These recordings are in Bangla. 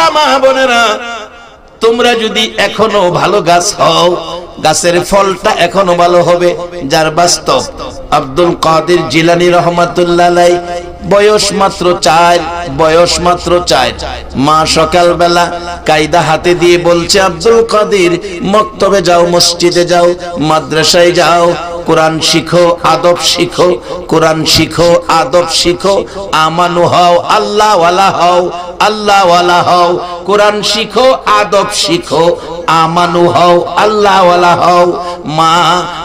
যুবকরা মা বোনেরা, তোমরা যদি এখনো ভালো গাছ হও, গাছের ফলটা এখনো ভালো হবে। যার বাস্তব আব্দুল কাদের জিলানী রহমাতুল্লাহ আলাইহি বয়স মাত্র 4। মা সকালবেলা কায়দা হাতে দিয়ে বলছে, আব্দুল কাদের মক্তবে যাও, মসজিদে যাও, মাদ্রাসায় যাও, কোরআন শিখো, আদব শিখো, কোরআন শিখো, আদব শিখো, আমানু হও, আল্লাহ ওয়ালা হও, আল্লাহ ওয়ালা হও, কোরআন শিখো, আদব শিখো, আমানু হও, আল্লাহ ওয়ালা হও। মা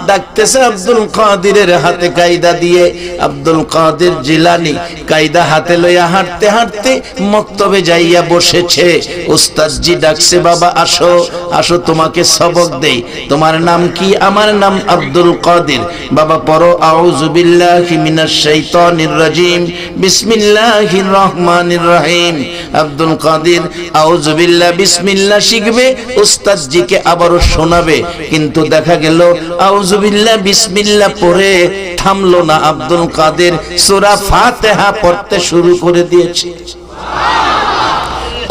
ডাকতেছে আব্দুল কাদেরের হাতে কায়দা দিয়ে। আব্দুল কাদের জিলানী কায়দা হাতে লইয়া হাঁটতে হাঁটতে মক্তবে যাইয়া বসেছে। উস্তাদজি ডাকছে, বাবা আসো, আসো তোমাকে সবক দেই। তোমার নাম কি? আমার নাম আব্দুল কাদের। বাবা পড়ো, আউযু বিল্লাহি মিনাশ শাইতানির রাজিম, বিসমিল্লাহির রহমানির রহিম। আব্দুল কাদের আউযু বিল্লাহ বিসমিল্লাহ শিখবে, উস্তাদজিকে আবারও শোনাবে। কিন্তু দেখা গেল আউযু বিল্লাহ বিসমিল্লাহ পড়ে থামলো না, আব্দুল কাদের সূরা ফাতিহা পড়তে শুরু করে দিয়েছে।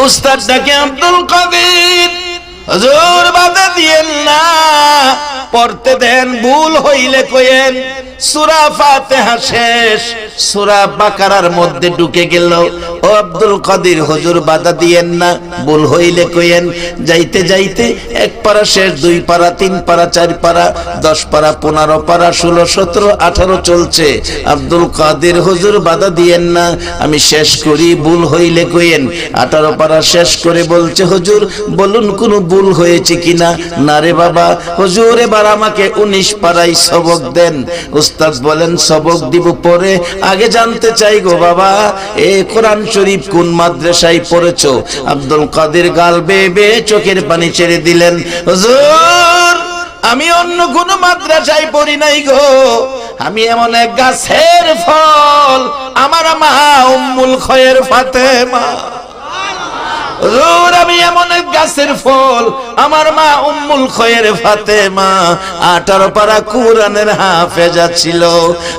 উস্তাদ ডাকে, আব্দুল কাদের হুজুর বাধা দিয়েন না, পড়তে দেন, ভুল হইলে কইেন। সূরা ফাতিহা শেষ, সূরা বাকারার মধ্যে ঢুকে গেল। ও আব্দুল কাদের হুজুর বাধা দিয়েন না, ভুল হইলে কইেন। যাইতে যাইতে 1 পারা শেষ, 2 পারা, 3 পারা, 4 পারা, 10 পারা, 15 পারা, 16, 17, 18 চলছে। আব্দুল কাদের হুজুর বাধা দিয়েন না, আমি শেষ করি, ভুল হইলে কইেন। 18 পারা শেষ করে বলছে, হুজুর বলুন কোনো ভুল হয়েছে কিনা। না রে বাবা, হুজুর এবার আমাকে 19 পারাই সবক দেন। উস্তাদ বলেন, সবক দিব পরে, আগে জানতে চাই গো বাবা, এ কোরআন শরীফ কোন মাদ্রাসায় পড়েছো? আব্দুল কাদের গাল বেয়ে বেয়ে চোখের পানি ছেড়ে দিলেন, হুজুর আমি অন্য কোন মাদ্রাসায় পড়ি নাই গো, আমি এমন এক গাছের ফল, আমার মা উম্মুল খয়ের ফাতেমা। হুজুর আমি এমন এক গাছের ফল, আমার মা উম্মুল খয়ের ফাতেমা 18 পারা কোরআনের হাফেজা ছিল।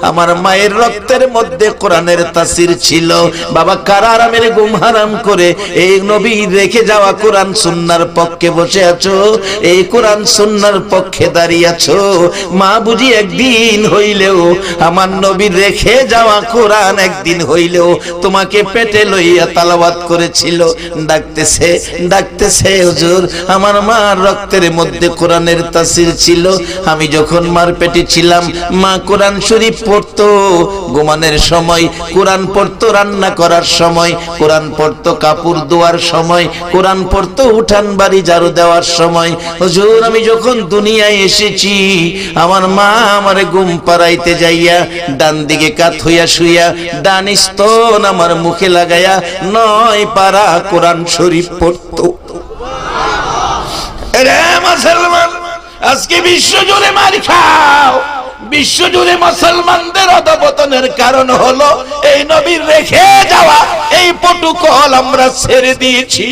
আমার মায়ের রক্তের মধ্যে কোরআনের তাসির ছিল। বাবা কারা আরামের ঘুম হারাম করে এই নবী রেখে যাওয়া কোরআন সুন্নাহর পক্ষে বসে আছো, এই কোরআন সুন্নাহর পক্ষে দাঁড়িয়ে আছো। মা বুঝি একদিন হইলেও আমার নবীর রেখে যাওয়া কোরআন একদিন হইলেও তোমাকে পেটে লইয়া তালাওয়াত করেছিল। ডাকতেছে ডাকতেছে, হুজুর আমার মার রক্তের মধ্যে কোরআনের তাসির ছিল। আমি যখন মার পেটে ছিলাম, মা কোরআন শরীফ পড়তো, ঘুমানোর সময় কোরআন পড়তো, রান্না করার সময় কোরআন পড়তো, কাপড় ধোয়ার সময় কোরআন পড়তো, উঠান বাড়ি ঝাড়ু দেওয়ার সময়। হুজুর আমি যখন দুনিয়ায় এসেছি, আমার মা আমারে ঘুম পাড়াইতে যাইয়া ডান দিকে কাত হইয়া শুইয়া ডান স্তন আমার মুখে লাগাইয়া 9 পারা কোরআন শরীফ পড়তো। রে মুসলমান, আজকে বিশ্ব জুড়ে মার খাও, বিশ্ব জুড়ে মুসলমানদের অধঃপতনের কারণ হলো এই নবীর রেখে যাওয়া এই প্রটোকল আমরা ছেড়ে দিয়েছি।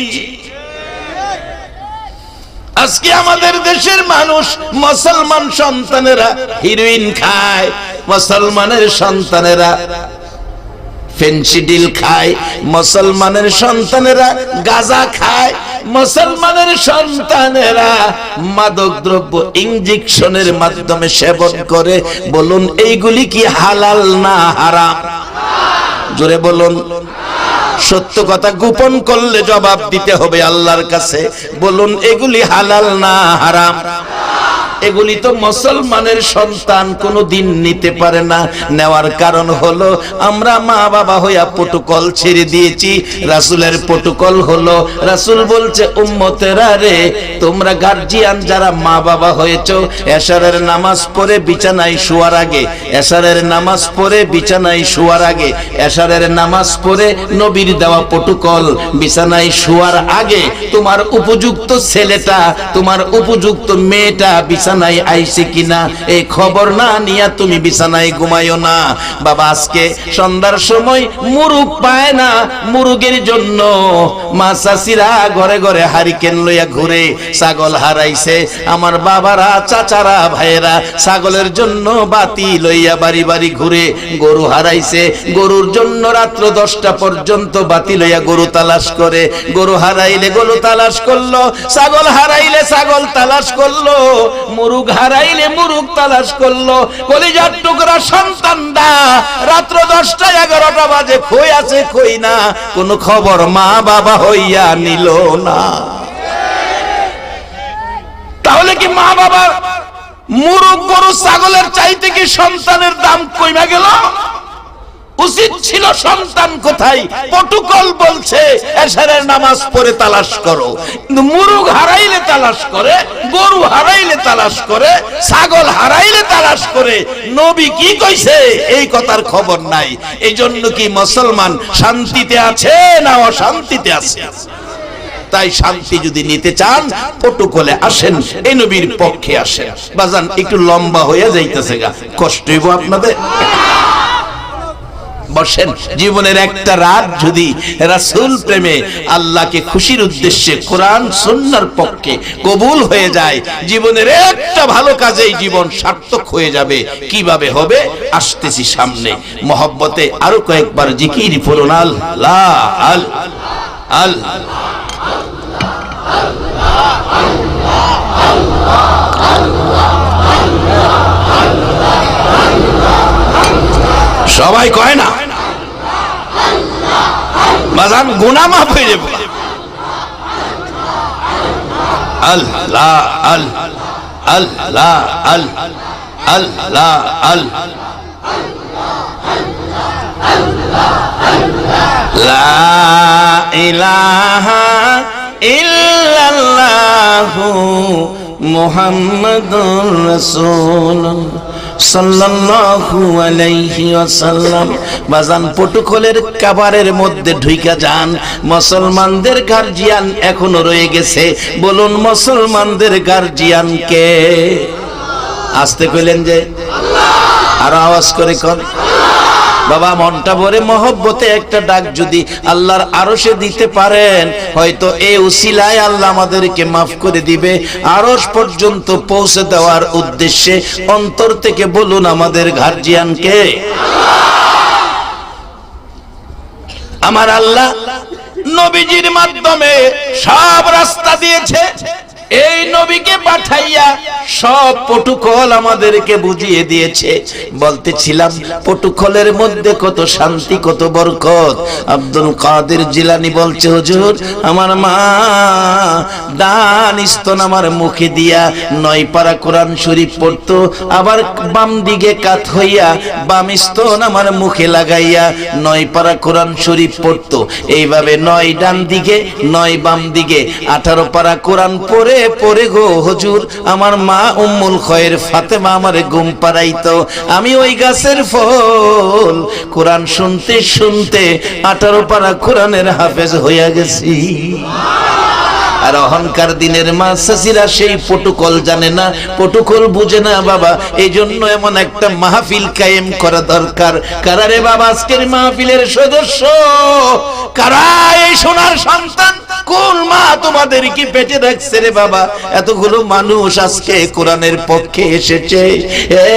আজকে আমাদের দেশের মানুষ, মুসলমান সন্তানেরা হিরোইন খায়, মুসলমানের সন্তানেরা ফেন্সিডিল খায়, মুসলমানের সন্তানেরা গাঁজা খায়, মুসলমানের সন্তানেরা মাদক দ্রব্য ইনজেকশনের মাধ্যমে সেবন করে। বলুন এইগুলি কি হালাল না হারাম? জোরে বলুন। সত্য কথা গোপন করলে জবাব দিতে হবে আল্লাহর কাছে। বলুন এগুলি হালাল না হারাম? এগুলি তো মুসলমানের সন্তান কোনোদিন নিতে পারে না। নেওয়ার কারণ হলো আমরা মা বাবা হইয়া প্রটোকল ছেড়ে দিয়েছি। রাসূলের প্রটোকল হলো, রাসূল বলছে উম্মতেরা রে, তোমরা গার্জিয়ান যারা মা বাবা হয়েছো, এশারের নামাজ পড়ে বিছানায় শোয়ার আগে, এশারের নামাজ পড়ে বিছানায় শোয়ার আগে, এশারের নামাজ পড়ে নবীর দেওয়া প্রটোকল বিছানায় শোয়ার আগে তোমার উপযুক্ত ছেলেটা, তোমার উপযুক্ত মেয়েটা বিছানায় আইছে কিনা এই খবর না নিয়া তুমি বিছানায় ঘুমাইও না। বাবা আজকে সন্ধ্যার সময় মুরুগ পায় না, মুরুগের জন্য মা চাচিরা ঘরে ঘরে হারিকেন লইয়া ঘুরে। ছাগল হারাইছে, আমার বাবারা চাচারা ভাইয়েরা ছাগলের জন্য বাতি লইয়া বাড়ি বাড়ি ঘুরে। গরু হারাইছে, গরুর জন্য রাত্র 10টা পর্যন্ত বাতি লইয়া গরু তালাশ করে। গরু হারাইলে গরু তালাশ করলো, ছাগল হারাইলে ছাগল তালাশ করলো, মুরুগ হারাইলে মুরুগ তালাশ করলো। কলিজার টুকরা সন্তানরা রাত্র 10টা 11টা বাজে কই আছে কই না, কোন খবর মা বাবা হইয়া নিল না। তাহলে কি মা বাবা মুরুগ গরু ছাগলের চাইতে কি সন্তানের দাম কইমা গেল? উচিত ছিল সন্তান কোথায়, প্রটোকল বলছে এশারের নামাজ পড়ে তালাশ করো। কিন্তু মুরুগ হারাইলে তালাশ করে, গরু হারাইলে তালাশ করে, ছাগল হারাইলে তালাশ করে। নবী কি কইছে এই কথার খবর নাই। এই জন্য কি মুসলমান শান্তিতে আছে না অশান্তিতে আছে? তাই শান্তি যদি নিতে চান প্রটোকলে আসেন, এই নবীর পক্ষে আসেন। বাজান একটু লম্বা হয়ে যাইতেছে গা, কষ্ট হইব আপনাদের। বসেন, জীবনের একটা রাত যদি রাসূল প্রেমে আল্লাহকে খুশির উদ্দেশ্যে কোরআন সুন্নাহর পক্ষে কবুল হয়ে যায়, জীবনের একটা ভালো কাজেই জীবন সার্থক হয়ে যাবে। কিভাবে হবে আসতেছি সামনে। মহব্বতে আরো কয়েকবার জিকির পড়ুন, আল্লাহ আল্লাহ আল্লাহ। সবাই কয় না বাজান, গুনাহ মাফ হয়ে যাবে। আল্লাহ আল্লাহ আল্লাহ আল্লাহ আল্লাহ লা ইলাহা ইল্লাল্লাহু মুহাম্মাদুর রাসূলুল্লাহ সাল্লাল্লাহু আলাইহি ওয়াসাল্লাম। বাজান প্রটোকলের কাবারের মধ্যে ঢুইকা যান। মুসলমানদের গার্জিয়ান এখনো রয়ে গেছে। বলুন মুসলমানদের গার্জিয়ান কে? আসতে কইলেন যে আল্লাহ, আর আওয়াজ করে কোন বাবা। মনটা ভরে মহব্বতে একটা ডাক যদি আল্লাহর আরশে দিতে পারেন, হয়তো এই উসিলায় আল্লাহ আমাদেরকে মাফ করে দিবে। আরশ পর্যন্ত পৌঁছে দেওয়ার উদ্দেশ্যে অন্তর থেকে বলুন আমাদের গার্জিয়ান কে? আমার আল্লাহ নবীজির মাধ্যমে সব রাস্তা দিয়েছে। এই নবীকে পাঠাইয়া সব প্রটোকল আমাদেরকে বুঝিয়ে দিয়েছে। বলতেছিলাম প্রটোকলের মধ্যে কত শান্তি, কত বরকত। আব্দুল কাদের জিলানী বলছে, হুজুর আমার মা ডান স্তন আমার মুখে দিয়া 9 পারা কোরআন শরীফ পড়তো, আবার বাম দিকে কাত হইয়া বাম স্তন আমার মুখে লাগাইয়া 9 পারা কোরআন শরীফ পড়তো। এইভাবে 9 ডান দিকে 9 বাম দিকে 18 পারা কোরআন পড়ে পরে গো হুজুর আমার মা উম্মুল খয়ের ফাতেমা আমারে ঘুম পাড়াইতো। আমি ওই গাছের ফল কোরআন শুনতে শুনতে 18 পারা কোরআনের হাফেজ হইয়া গেছি। আর অহংকার দিনের মা চাচিরা সেই প্রটোকল জানে না, প্রটোকল বুঝে না বাবা। এই জন্য এমন একটা মাহফিল কায়েম করা দরকার। কারা রে বাবা আজকের মাহফিলের সদস্য? কারা এই সোনার সন্তান? কোন মা তোমাদের কি পেটে রাখছে রে বাবা? এতগুলো মানুষ আজকে কোরআনের পক্ষে এসেছে,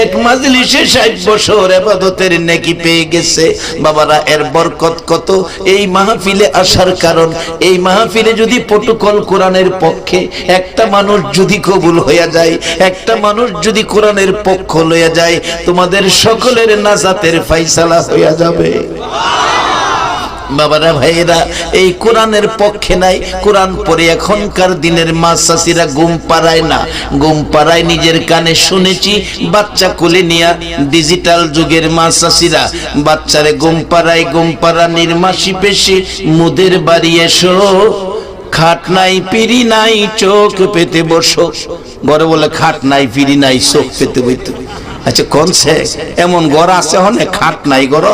এক মাজলিসে 60 বছর ইবাদতের নেকি পেয়ে গেছে। বাবারা এর বরকত কত। এই মাহফিলে আসার কারণ, এই মাহফিলে যদি প্রটোকল কোরআনের পক্ষে একটা মানুষ যদি কবুল হইয়া যায়, একটা মানুষ যদি কোরআনের পক্ষ লইয়া যায়, তোমাদের সকলের নাজাতের ফায়সালা হইয়া যাবে। বাবারা ভাইয়েরা, এই কোরআনের পক্ষে নাই। কোরআন পড়ে এখনকার দিনের মা চাচিরা ঘুম পাড়ায় না। ঘুম পাড়ায় নিজের কানে শুনেছি, বাচ্চা কোলে নিয়া ডিজিটাল যুগের মা চাচিরা বাচ্চারে ঘুম পাড়ায়। ঘুম পাড়া নির্মাসি পেশি মুদের বাড়ি এসো, খাট নাই পিড়ি নাই চোখ পেতে বসো। ঘরে বলে খাট নাই পিড়ি নাই চোখ পেতে বইতে। আচ্ছা কোনছে এমন ঘর আছে হনে খাট নাই ঘর?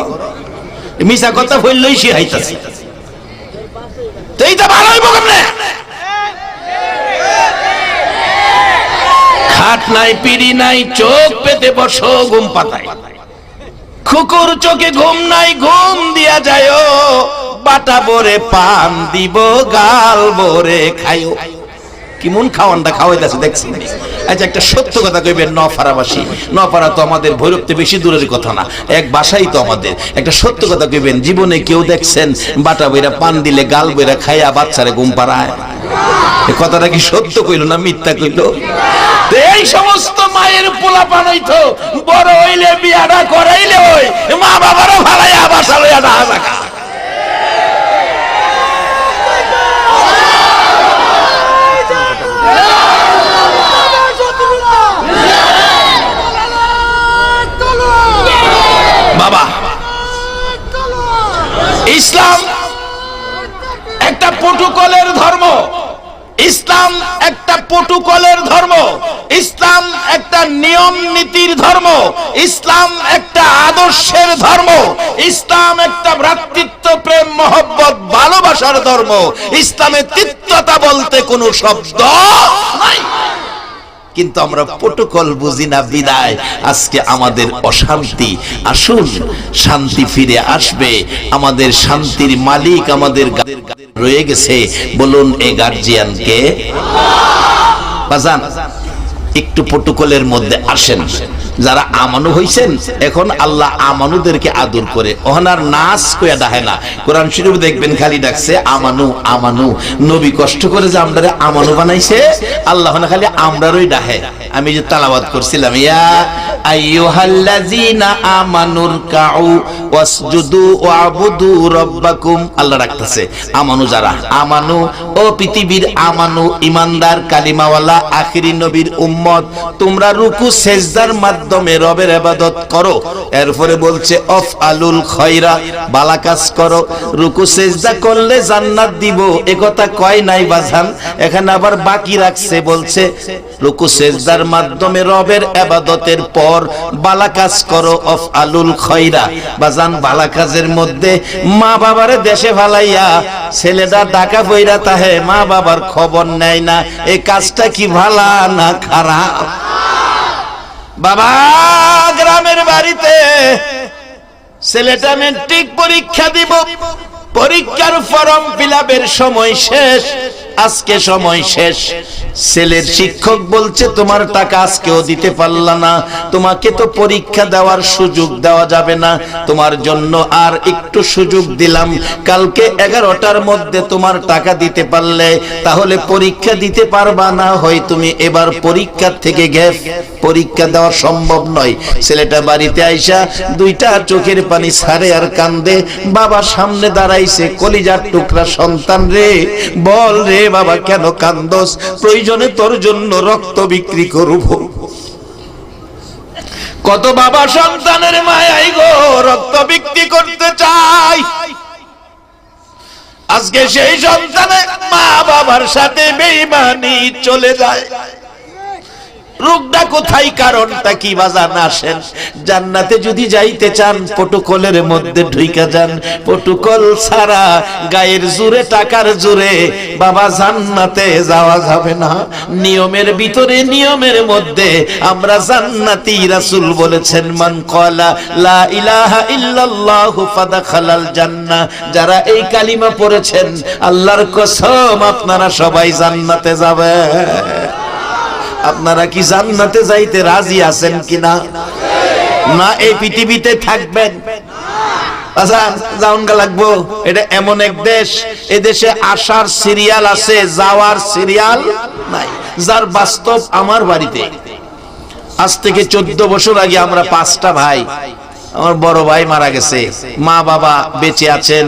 মিছা কথা বললেই সে হাইতাছে। তো এইটা ভালো হইব কেমনে? খাট নাই, পিড়ি নাই, চোখ পেতে বসো ঘুম পাতায়। খুকুর চোখে ঘুম নাই, ঘুম দিয়া যায়, বাটা ভরে পান দিব, গাল ভরে খায়ো। কেমন খাওয়ানটা খাওয়াইতেছে দেখছেন? আচ্ছা, একটা সত্য কথা কইবেন, নপাড়াবাসী, নপাড়া তো আমাদের ভৈরবতে বেশি দূরের কথা না, এক বাসাই তো আমাদের। একটা সত্য কথা কইবেন, জীবনে কেউ দেখছেন বাটা বইরা পান দিলে গাল বইরা খাইয়া বাচ্চারে ঘুম পাড়ায়? এই কথাটা কি সত্য কইল না মিথ্যা কইল? এই সমস্ত মায়ের পোলাপান হইতো বড় হইলে বিয়াটা করাইলে ওই মা বাবারও ভাড়াইয়া বাসা লইয়া না থাকা। বাবা, ইসলাম একটা প্রটোকলের ধর্ম, ইসলাম একটা প্রটোকলের ধর্ম, ইসলাম একটা নিয়ম নীতির ধর্ম, ইসলাম একটা আদর্শের ধর্ম, ইসলাম একটা ভ্রাতৃত্ব প্রেম মহব্বত ভালোবাসার ধর্ম। ইসলামে তিক্ততা বলতে কোনো শব্দ নাই, কিন্তু আমরা প্রটোকল বুঝি না বিদায় আজকে আমাদের অশান্তি। আসুন, শান্তি ফিরে আসবে। আমাদের শান্তির মালিক আমাদের রয়ে গেছে। বলুন এ গার্জিয়ানকে? বাজান, একটু প্রটোকলের মধ্যে আসেন। যারা আমানু হইছেন, এখন আল্লাহ আমানুদেরকে আদর করে, ওনার নাচ কইয়া ডাহে না। কোরআন শরীফ দেখবেন খালি ডাকছে আমানু আমানু। নবী কষ্ট করে যে আমরারে আমানু বানাইছে, আল্লাহ না খালি আমরারই ডাহে। আমি যে তালাওয়াত করছিলাম, ইয়া আইয়ুহাল্লাযীনা আমানুর কাউ ওয়াসজুদু ওয়াবুদু রাব্বাকুম, আল্লাহ ডাকতেছে আমানু যারা। আমানু ও পৃথিবীর আমানু, ইমানদার কালিমাওয়ালা আখিরি নবীর উম্মত, তোমরা রুকু সেজদার মাধ্যমে রবের ইবাদত করো। এরপরে বলছে অফ আলুল খয়রা, ভালো কাজ করো। রুকু সেজদা করলে জান্নাত দিব, এ কথা কয় নাই বাজান। এখানে আবার বাকি রাখছে, বলছে রুকু সেজদার মাধ্যমে রবের ইবাদতের পর ভালো কাজ করো, অফ আলুল খয়রা। বাজান, ভালো কাজের মধ্যে মা বাবারে দেশে ফালাইয়া ছেলেটা ঢাকা বইরা তাহে, মা বাবার খবর নেয় না, এই কাজটা কি ভালো না খারাপ? বাবা, গ্রামের বাড়িতে ছেলেটা মেট্রিক পরীক্ষা দিব, পরীক্ষার ফর্ম ফিলআপের সময় শেষ, আজকে সময় শেষ। ছেলের শিক্ষক বলছে তোমার টাকা আজকেও দিতে পারলা না, তোমাকে তো পরীক্ষা দেওয়ার সুযোগ দেওয়া যাবে না, তোমার জন্য আর একটু সুযোগ দিলাম। কালকে 11টার মধ্যে তোমার টাকা দিতে পারলে তাহলে পরীক্ষা দিতে পারবা, না হয় তুমি এবার পরীক্ষা থেকে গ্যাপ, পরীক্ষা দেওয়া সম্ভব নয়। ছেলেটা বাড়িতে আইসা দুইটা চোখের পানি ছাড়ে আর কান্দে। বাবা সামনে দাঁড়াইছে, কলিজার টুকরা সন্তান রে, বল রে বাবা কেন কান্দোস? প্রয়োজনে তোর জন্য রক্ত বিক্রি করব। কত বাবা সন্তানের মায়াই গো রক্ত বিক্রি করতে চায়। আজকে সেই সন্তানে মা বাবার সাথে বেঈমানি চলে যায়। রোগটা কোথায়, কারণটা কি বাজান? আসেন, জান্নাতে যদি যাইতে চান প্রটোকলের মধ্যে ঢুইকা যান। প্রটোকল ছাড়া গায়ের জোরে টাকার জোরে বাবা জান্নাতে যাওয়া যাবে না। নিয়মের ভিতরে, নিয়মের মধ্যে আমরা জান্নাতি। রাসূল বলেছেন মান ক্বালা লা ইলাহা ইল্লাল্লাহু ফাদাখালাল জান্নাহ, যারা এই কালিমা পড়েছেন আল্লাহর কসম আপনারা সবাই জান্নাতে যাবেন। আপনারা কি জান্নাতে যাইতে রাজি আছেন কিনা? না এই পৃথিবীতে থাকবেন? আচ্ছা, যাওনগা লাগবো। এটা এমন এক দেশ, এই দেশে আসার সিরিয়াল আছে, যাওয়ার সিরিয়াল নাই। যার বাস্তব আমার বাড়িতে আজ থেকে 14 বছর আগে আমরা 5টা ভাই, আমার বড় ভাই মারা গেছে, মা বাবা বেঁচে আছেন,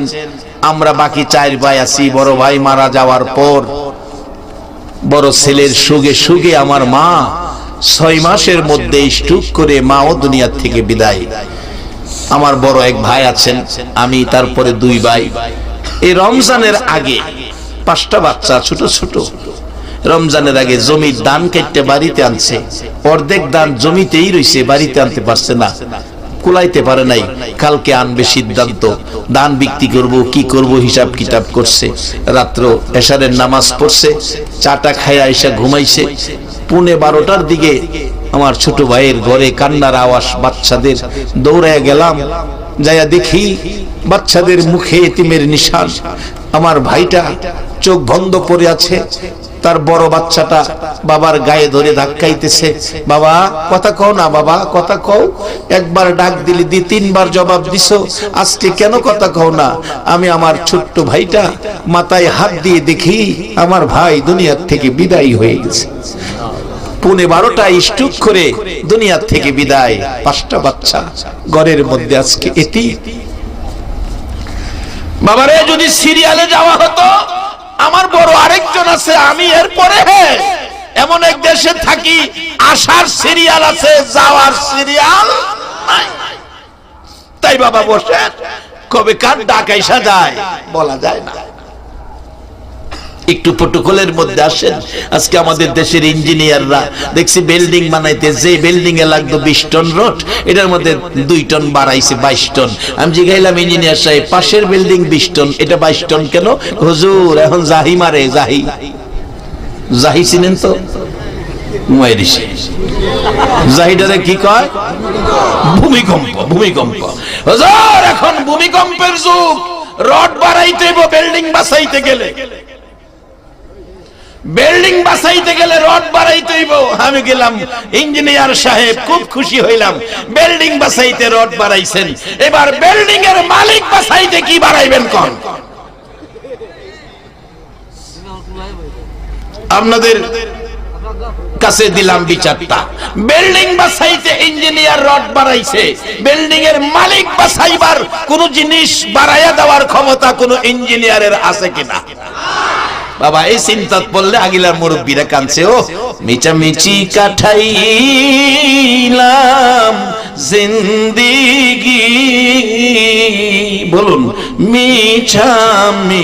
আমরা বাকি 4 ভাই আছি। বড় ভাই মারা যাওয়ার পর বড় ছেলের সুগে সুগে আমার মা 6 মাসের মধ্যে স্ট্রোক করে মাও দুনিয়া থেকে বিদায়। আমার বড় এক ভাই আছেন, আমি, তারপরে 2 ভাই। এই রমজানের আগে 5টা বাচ্চা ছোট ছোট। রমজানের আগে জমির ধান কেটে বাড়িতে আনছে, অর্ধেক ধান জমিতেই রইছে, বাড়িতে আনতে পারছে না। কুলাইতে পারে নাই, কালকে আনবে সিদ্ধান্ত, ধান বিক্রি করব কি করব হিসাব কিতাব করছে। রাত্র এশারের নামাজ পড়ছে, চাটা খাইয়া এসে ঘুমাইছে। 11:30টার দিকে আমার ছোট ভাইয়ের ঘরে কান্নার আওয়াজ, বাচ্চাদের। দৌড়ায় গেলাম, যাইয়া দেখি বাচ্চাদের মুখে এতিমের নিশান। আমার ভাইটা চোখ বন্ধ করে আছে, তার বড় বাচ্চাটা বাবার গায়ে ধরে ধাক্কাইতেছে, বাবা কথা কও না, বাবা কথা কও। একবার ডাক দিলি 2-3বার জবাব দিছো, আজকে কেন কথা কও না? আমি আমার ছোট্ট ভাইটা মাথায় হাত দিয়ে দেখি আমার ভাই দুনিয়ার থেকে বিদায় হয়ে গেছে। 11:30টায় স্ট্রোক করে দুনিয়ার থেকে বিদায়। 5টা বাচ্চা ঘরের মধ্যে আজকে এতিম। বাবারে, যদি সিরিয়ালে যাওয়া হতো, আমার বড় আরেকজন আছে, আমি এরপরে এমন এক দেশে থাকি, আসার সিরিয়াল আছে, যাওয়ার সিরিয়াল নাই। তাই বাবা বসে, কবে কার ডাক আইসা যায় বলা যায় না। একটু প্রটোকলের মধ্যে আসেন। আজকে আমাদের দেশের ইঞ্জিনিয়াররা দেখছি বিল্ডিং বানাইতে, যে বিল্ডিং এ লাগতো 20 টন রড, এটার মধ্যে 2 টন বাড়াইছে 22 টন। আমি জিগাইলাম ইঞ্জিনিয়ার সাহেব, পাশের বিল্ডিং 20 টন, এটা 22 টন কেন? হুজুর এখন জাহি মারে, জাহি। জাহি চিনেন তো? জাহিদারে কি কয়? ভূমিকম্প। ভূমিকম্প। হুজুর এখন ভূমিকম্পের যুগ, রড বাড়াইতে হইব বিল্ডিং বাঁচাইতে গেলে। বিল্ডিং বাঁচাইতে গেলে রড বাড়াইতে হইব। আমি গেলাম, ইঞ্জিনিয়ার সাহেব খুব খুশি হইলাম, বিল্ডিং বাঁচাইতে রড বাড়াইছেন, এবার বিল্ডিং এর মালিক বাঁচাইতে কি বাড়াইবেন কোন? আপনাদের কাছে দিলাম বিচারটা। বিল্ডিং বাঁচাইতে ইঞ্জিনিয়ার রড বাড়াইছে, বিল্ডিং এর মালিক বাঁচাইবার কোন জিনিস বাড়াইয়া দেওয়ার ক্ষমতা কোন ইঞ্জিনিয়ারের আছে কিনা? বাবা, এই চিন্তা পড়লে আগিলার মুরব্বীরা কাঁদছে। ও মিচামিচি কাটাইলাম জিন্দিগি, বলুন, মিছামিচি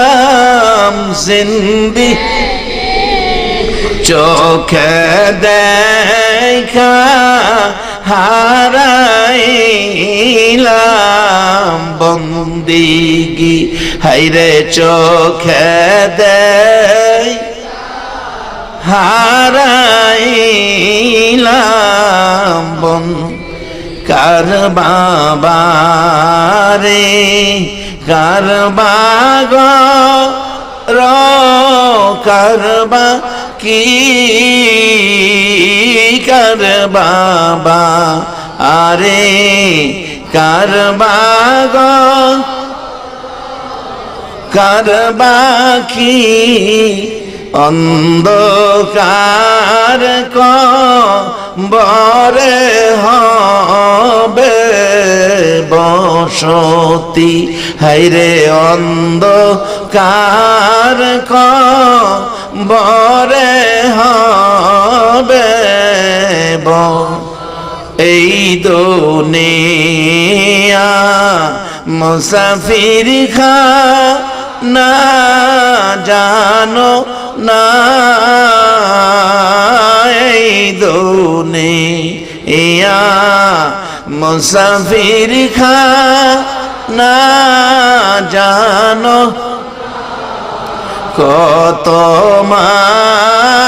কাটাইলাম জিন্দিগি, চোখে দেখা হারাইলাম বন্দিগি, হাইরে চোখে দেই হারাইলাম বন। কার বাবা রে, কার বাগ র, কার বা কি, কার বাবা আরে, কার বাগ, কার বাকি, অন্ধকার কবরে হবে বসতি, হাইরে অন্ধকার কবরে হবে। এই দুনিয়া মুসাফির খানা, জানো না এই দুনিয়া মুসাফির খানা, জানো কত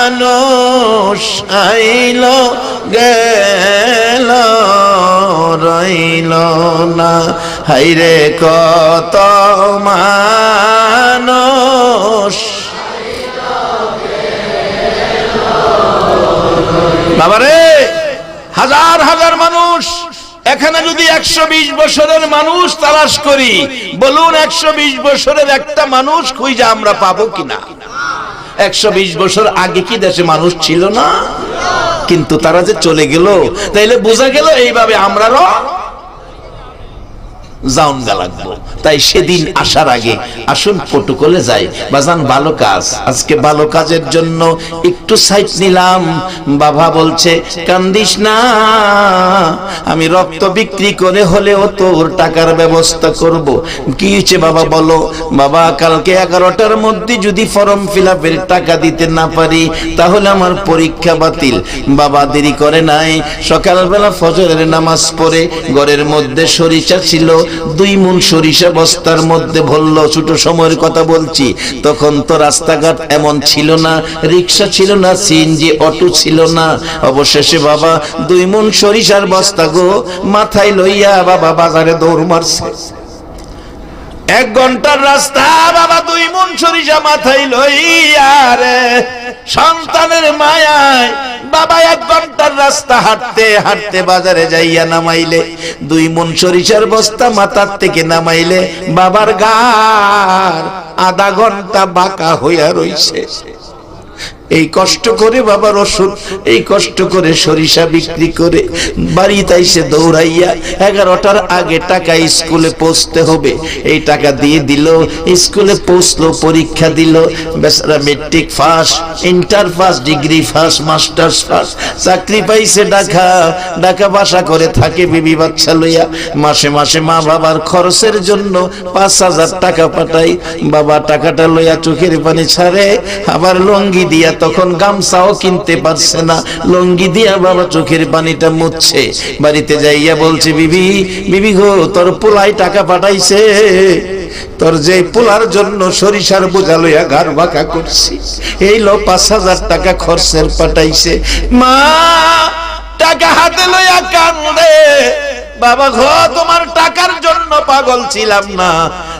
মানুষ আইল গেল রইল না, হাইরে কত মানুষ। বাবারে, হাজার হাজার মানুষ। এখানে যদি 120 বছরের মানুষ তালাশ করি, বলুন 120 বছরের একটা মানুষ খুঁজে আমরা পাবো কিনা? 120 বছর আগে কি দেশে মানুষ ছিল না? কিন্তু তারা যে চলে গেল, তাইলে বোঝা গেল এইভাবে আমরাও জাউনগা লাগবো। তাই সেদিন আসার আগে আসুন প্রটোকলে যাই। বাজান ভালো কাজ, আজকে ভালো কাজের জন্য একটু সাইড নিলাম। বাবা বলছে কান্দিস না, আমি রক্ত বিক্রি করে হলেও তোর টাকার ব্যবস্থা করব। কি হয়েছে বাবা বলো? বাবা কালকে 11টার মধ্যে যদি ফর্ম ফিল আপের টাকা দিতে না পারি তাহলে আমার পরীক্ষা বাতিল। বাবা দেরি করে নাই, সকালবেলা ফজরের নামাজ পড়ে ঘরের মধ্যে সরিষা ছিল, 2 মণ সরিষা বস্তার মধ্যে ভরল। ছোট সময়ের কথা বলছি, তখন তো রাস্তাঘাট এমন ছিল না, রিক্সা ছিল না, সিএনজি অটো ছিল না। অবশেষে বাবা 2 মণ সরিষার বস্তা গো মাথায় লইয়া বাবা বাজারে দৌড় মারছে। 1 ঘন্টার রাস্তা, বাবা 2 মণ সরিষা মাথায় লইয়া রে সন্তানের মায়ায় বাবা 1 ঘন্টার রাস্তা হাঁটতে হাঁটতে বাজারে যাইয়া নামাইলে 2 মণ সরিষার বস্তা মাথার থেকে নামাইলে বাবার গার আধা ঘন্টা বাঁকা হইয়া রইছে। এই কষ্ট করে বাবার ওষুধ, এই কষ্ট করে সরিষা বিক্রি করে বাড়িতে এসে দৌড়াইয়া 11টার আগে টাকা স্কুলে পৌঁছতে হবে, এই টাকা দিয়ে দিল। স্কুলে পৌঁছলো, পরীক্ষা দিল, বেচারা metric first, inter first, degree first, masters first, চাকরি পাইছে। ঢাকা বাসা করে থাকে বিবি বাচ্চা লইয়া। মাসে মাসে মা বাবার খরচের জন্য 5,000 টাকা পাঠাই। বাবা টাকাটা লইয়া চোখের পানি ছাড়ে, আবার লঙ্গি দিয়া, তখন গামছাও কিনতে পারছে না, লঙ্গি দিয়া বাবা চোখের পানিটা মুছছে। বাড়িতে যাইয়া বলছে বিবি গো তোর পোলাই টাকা পাঠাইছে, তোর যে পোলার জন্য সরিষার বোঝা লইয়া ঘাড় বাঁকা করছি, এই লো 5,000 টাকা খরচের পাঠাইছে। মা টাকা হাতে লইয়া কান্দে। বাবা গো তোমার টাকার জন্য পাগল ছিলাম না,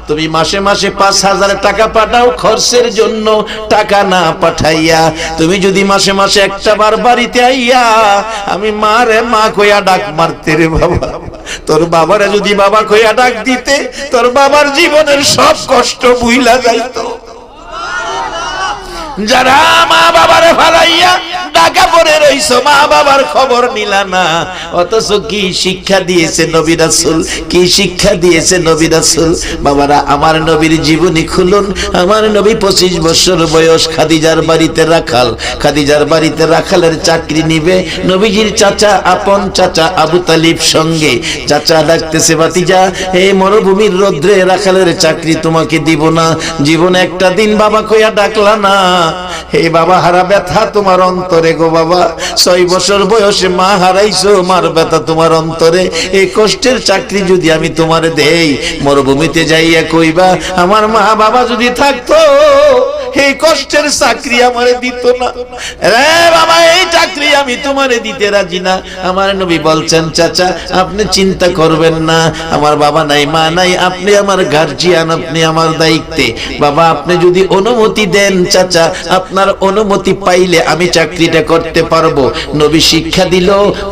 তুমি মাসে মাসে 5,000 টাকা পাঠাও খরচের জন্য, টাকা না পাঠাইয়া তুমি যদি মাসে মাসে একটা বার বাড়িতে আইয়া আমি মারে মা কইয়া ডাক মারতে রে বাবা। তোর বাবারে যদি বাবা কইয়া ডাক দিতে, তোর বাবার জীবনের সব কষ্ট ভুইলা যাইতো। যারা মা বাবারে ফালাইয়া ঢাকা পড়ে রইছো, মা বাবার খবর নিলা না, অথচ কি শিক্ষা দিয়েছে নবী রাসূল, কি শিক্ষা দিয়েছে নবী রাসূল। বাবারা আমার নবীর জীবনী খুলুন। আমার নবী 25 বছর বয়স, খাদিজার বাড়িতে রাখাল, খাদিজার বাড়িতে রাখালের চাকরি নিবে। নবীজির চাচা, আপন চাচা আবু তালিব সঙ্গে। চাচা ডাকতেছে ভাতিজা, এই মরুভূমির রোদ্রে রাখালের চাকরি তোমাকে দিব না, জীবনে একটা দিন বাবা কইয়া ডাকলা না। হে বাবা হারা ব্যথা তোমার অন্তরে গো বাবা, 6 বছর বয়সে মা হারাইছো, মার ব্যথা তোমার অন্তরে। এই কষ্টের চাকরি যদি আমি তোমারে দেই, মরুভূমিতে যাইয়া কইবা আমার মা বাবা যদি থাকতো এই কষ্টের চাকরি আমারে দিত না রে বাবা, এই চাকরি আমি তোমারে দিতে রাজি না। আমার নবী বলছেন চাচা আপনি চিন্তা করবেন না, আমার বাবা নাই মা নাই, আপনি আমার গার্জিয়ান, আপনি আমার দায়িত্বে। বাবা আপনি যদি অনুমতি দেন চাচা, আপনার অনুমতি পাইলে আমি চাকরিটা করতে পারবো। নবী শিক্ষা দিল,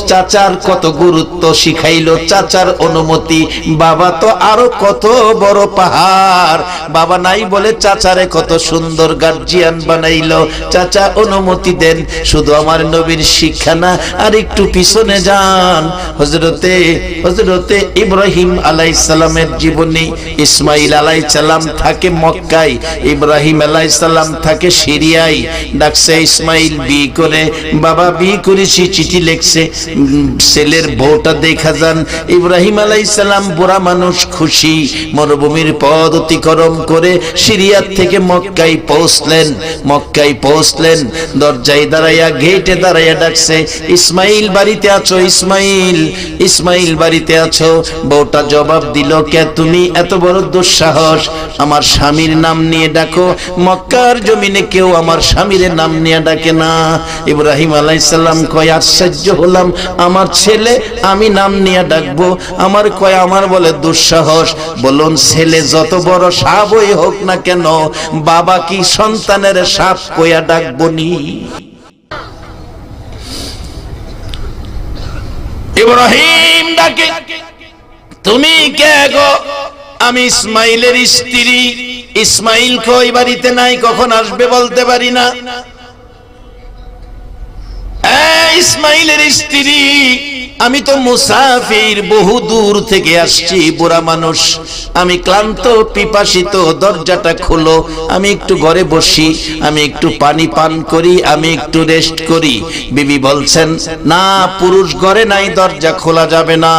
চাচার কত গুরুত্ব শিখাইলো, চাচার অনুমতি। বাবা তো আরো কত বড় পাহাড়, বাবা নাই বলে চাচারে কত সুন্দর গার্জিয়ান বানাইলো। চাচা অনুমতি দেন। শুধু আমার নবীর শিক্ষা না, আর একটু পিছনে যান, হযরতে ইব্রাহিম আলাইহিস সালামের জীবনী। ইসমাইল আলাইহিস সালাম থাকে মক্কায়, ইব্রাহিম আলাইহিস সালাম থাকে সিরিয়ায়। ডাকছে ইসমাইল বিয়ে করে, বাবা বিয়ে করেছি, চিঠি লিখছে, ছেলের বউটা দেখা যান। ইব্রাহিম আলাইহিস সালাম বুড়া মানুষ, খুশি, মরুভূমির পথ অতিক্রম করে সিরিয়ার থেকে মক্কায় পৌঁছলেন। দরজায় দাঁড়াইয়া, গেটে দাঁড়াইয়া ডাকছে ইসমাইল বাড়িতে আছো, ইসমাইল বাড়িতে আছো। বউটা জবাব দিল, কে তুমি, এত বড় দুঃসাহস, আমার স্বামীর নাম নিয়ে ডাকো। মক্কার জমিনে কেউ আমার স্বামীর নাম নিয়ে ডাকে না। ইব্রাহিম আলাইহিস সালাম কয় আশ্চর্য হলাম, আমার ছেলে আমি নাম নিয়ে ডাকবো, আমার বলে দুঃসাহস। বলুন ছেলে যত বড় সাপই হোক না কেন, বাবা কি সন্তানের সাপ কইয়া ডাকবো নি? ইব্রাহিম ডাকে, তুমি কে গো? আমি ইসমাইলের স্ত্রী। ইসমাইল কই বাড়িতে নাই, কখন আসবে বলতে পারি না। ইসমাইলের স্ত্রী, আমি তো মুসাফির, বহু দূর থেকে আসছি, বুড়া মানুষ, আমি ক্লান্ত পিপাসিত, দরজাটা খোলো, আমি একটু ঘরে বসি, আমি একটু পানি পান করি, আমি একটু রেস্ট করি। বিবি বলছেন, না, পুরুষ ঘরে নাই, দরজা খোলা যাবে না।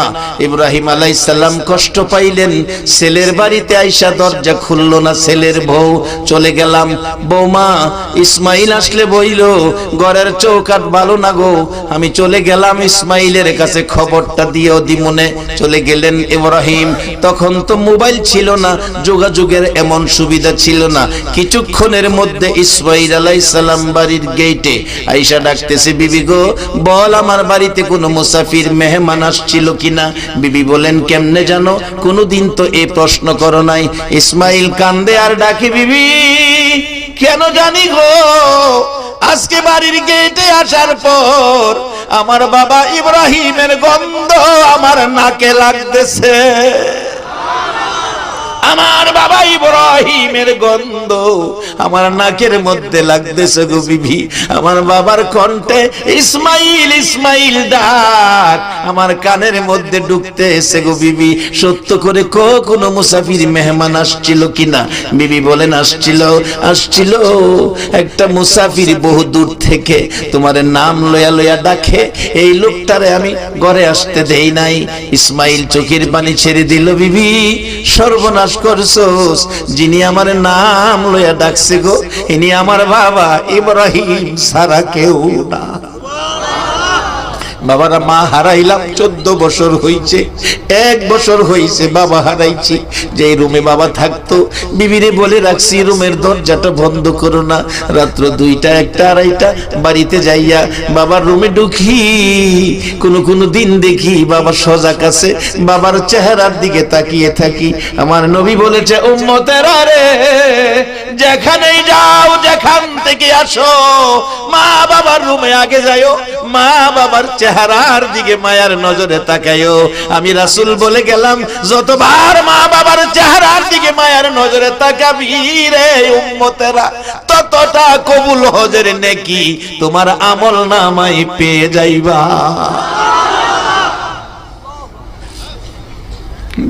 ইব্রাহিম আলাইহিস সালাম কষ্ট পাইলেন, ছেলের বাড়িতে আইসা দরজা খুললো না, ছেলের বউ। চলে গেলাম, বৌমা ইসমাইল আসলে বইল ঘরের চৌকাট ভালো না গো। আমি চলে গেলাম ইসমাইলের কাছে, খবরটা দিয়েও দিমনে। চলে গেলেন ইব্রাহিম। তখন তো মোবাইল ছিল না, যোগাযোগের এমন সুবিধা ছিল না। কিছুক্ষণের মধ্যে ইসমাইল আলাইহিস সালাম বাড়ির গেটে আয়েশা ডাকতেছে, বিবি গো, বল আমার বাড়িতে কোনো মুসাফির মেহমান আসছিল কিনা। বিবি বলেন, কেমনে জানো? কোনোদিন তো এই প্রশ্ন করো নাই। ইসমাইল কান্দে আর ডাকে, বিবি কেন জানি গো, আজকে বাড়ির গেটে আসার পর আমার বাবা ইব্রাহিমের গন্ধ আমার নাকে লাগতেছে। আমার বাবা ইব্রাহিমের গন্ধ আমার নাকের মধ্যে লাগতেছে গো বিবি। আমার বাবার কণ্ঠে ইসমাইল ইসমাইল ডাক আমার কানের মধ্যে ঢুকতেছে গো বিবি। সত্য করে কোনো মুসাফির মেহমান আসছিল কিনা? বিবি বলেন, আসছিল একটা মুসাফির বহু দূর থেকে, তোমার নাম লয়া লয়া ডাকে, এই লোকটারে আমি ঘরে আসতে দেই নাই। ইসমাইল চোখের পানি ছেড়ে দিল, বিবি সর্বনাশ করছস, যিনি আমার নাম লয়া ডাকছে গো, ইনি আমার বাবা ইব্রাহিম ছাড়া কেউ না। বাবারা, মা হারাইলাম 14 বছর হইছে, 1 বছর হইছে বাবা হারাইছি। যে রুমে বাবা থাকতো, বিবিরে বলে রাখছি রুমের দরজাটা বন্ধ করো না। রাত্র 2টা 1টা 2:30 বাড়িতে যাইয়া বাবার রুমে ঢুকি, কোনো দিন দেখি বাবা সজাগ আছে, বাবার চেহারার দিকে তাকিয়ে থাকি। আমার নবী বলেছে, উম্মতেরা রে, যেখানেই যাও, যেখান থেকে আসো, মা বাবার রুমে আগে যাইও, মা বাবার চেহারার দিকে মায়ার নজরে তাকাইও। আমি রাসূল বলে গেলাম, যতবার মা বাবার চেহারার দিকে মায়ার নজরে তাকাবি রে উম্মতেরা, ততটা কবুল হজের নেকি তোমার আমল নামায় পেয়ে যাইবা।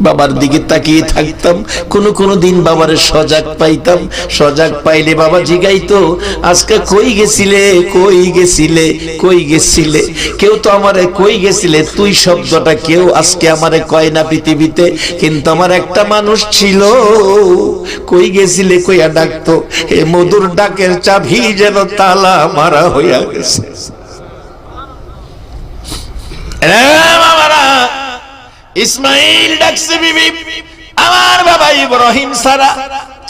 বাবার দিকে তাকিয়ে থাকতাম, কোনো দিন বাবারে সজাগ পাইতাম। সজাগ পাইলে বাবা জিগাইতো, আজকে কই গেছিলে। কেউ তো আমারে কই গেছিলে তুই শব্দটা কেউ আজকে আমারে কয় না পৃথিবীতে, কিন্তু আমার একটা মানুষ ছিল কই গেছিলে কইয়া ডাকতো। এ মধুর ডাকের চাবি যেন তালা মারা হইয়া গেছে। ইসমাইল ডাকছে, বিবি আমার বাবা ইব্রাহিম সারা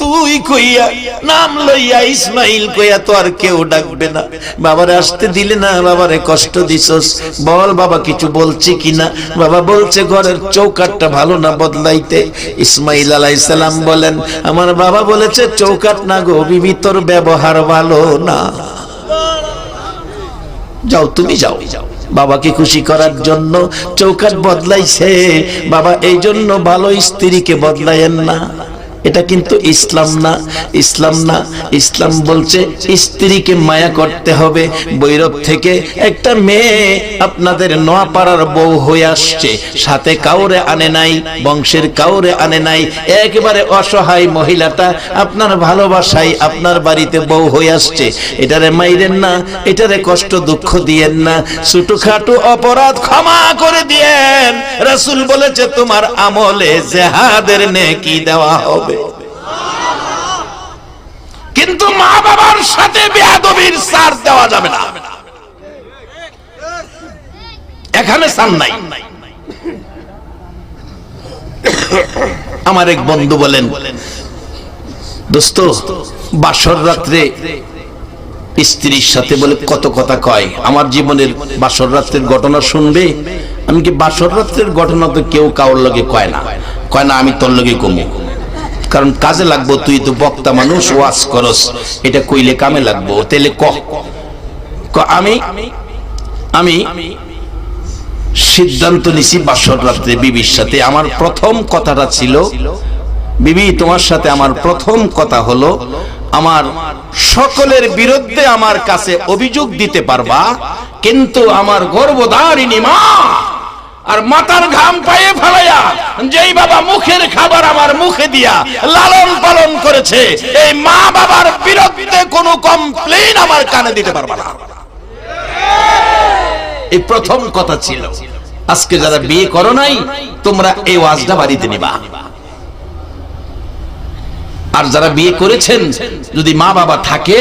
তুই কইয়া নাম লইয়া ইসমাইল কইয়া তো আর কেউ ডাকবে না। বাবারে আসতে দিলে না, বাবারে কষ্ট দিছস, বল বাবা কিছু বলছে কিনা। বাবা বলছে ঘরের চৌকাটটা ভালো না, বদলাইতে। ইসমাইল আলাইহিস সালাম বলেন, আমার বাবা বলেছে চৌকাট না গো বিবি, তোর ব্যবহার ভালো না, যাও তুমি যাও। বাবাকে খুশি করার জন্য চৌকাট বদলাইছে বাবা, এই জন্য ভালো স্ত্রীকে বদলায়েন না। এটা কিন্তু ইসলাম না, ইসলাম বলছে স্ত্রীকে মায়া করতে হবে। বৈরব থেকে একটা মেয়ে আপনাদের নোয়াপাড়ার বউ হয়ে আসছে, সাথে কাউরে আনে নাই, বংশের কাউরে আনে নাই, একেবারে অসহায় মহিলাটা আপনার ভালোবাসায় আপনার বাড়িতে বউ হয়ে আসছে। এটারে মাইরেন না, এটারে কষ্ট দুঃখ দিয়েন না, ছোটখাটো অপরাধ ক্ষমা করে দিয়েন। রাসূল বলেছে তোমার আমলে জিহাদের নেকি দেওয়া হবে। কিন্তু মা বাবার সাথে বেয়াদবির সার দেওয়া যাবে না, এখানে সার নাই। আমার এক বন্ধু বলেন, দোস্ত বাসর রাত্রে স্ত্রীর সাথে বলে কত কথা কয়, আমার জীবনের বাসর রাত্রের ঘটনা শুনবে। আমি কি বাসর রাত্রের ঘটনা তো কেউ কাউর লগে কয় না, আমি তোর লগে কমু, কারণ কাজে লাগবো, তুই তো বক্তা মানুষ, ওয়াজ করস, এটা কইলে কামে লাগবো, তাইলে আমি সিদ্ধান্ত নিছি বাসর রাত্রে বিবির সাথে। আমার প্রথম কথাটা ছিল, বিবি তোমার সাথে আমার প্রথম কথা হলো আমার সকলের বিরুদ্ধে আমার কাছে অভিযোগ দিতে পারবা, কিন্তু আমার গর্ভধারিণী মা আর মাথার ঘাম পায়ে ফেলাইয়া যেই বাবা মুখের খাবার আমার মুখে দিয়া লালন পালন করেছে, এই মা বাবার বিরুদ্ধে কোনো কমপ্লেইন আমার কানে দিতে পারবা না। এই প্রথম কথা ছিল। আজকে যারা বিয়ে করো নাই, তোমরা এই ওয়াজটা বাড়িতে নিবা। আর যারা বিয়ে করেছেন, যদি মা বাবা থাকে,